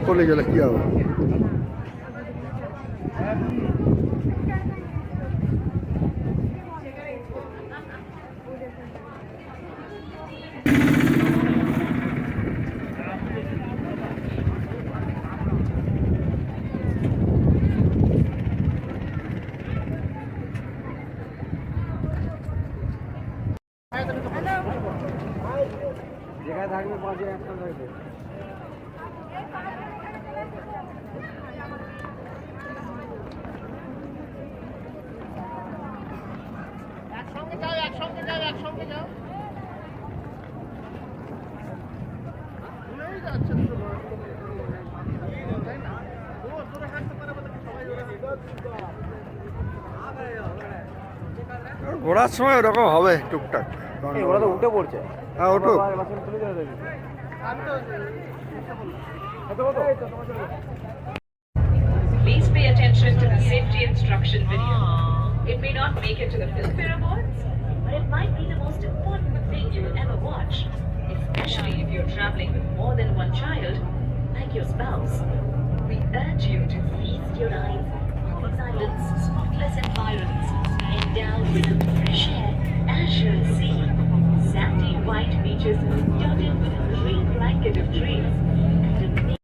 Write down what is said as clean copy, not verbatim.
পড়লে গেলে কি হবে? যেখানে থাকবে পাশে একটা থাকবে। একসঙ্গে যাও একসঙ্গে যাও একসঙ্গে যাও ভুলেই যাচ্ছে তাই না তোরা হাঁটতে পারে সবাই ঘোরার সময় ওরকম হবে টুকটাক। ওরা তো উঠে পড়ছে। হ্যাঁ ওঠো। Please pay attention to the safety instruction video. It may not make it to the Filmfare Awards, but it might be the most important thing you will ever watch, especially if you're traveling with more than one child, like your spouse. We urge you to feast your eyes on silence, spotless environs, endowed with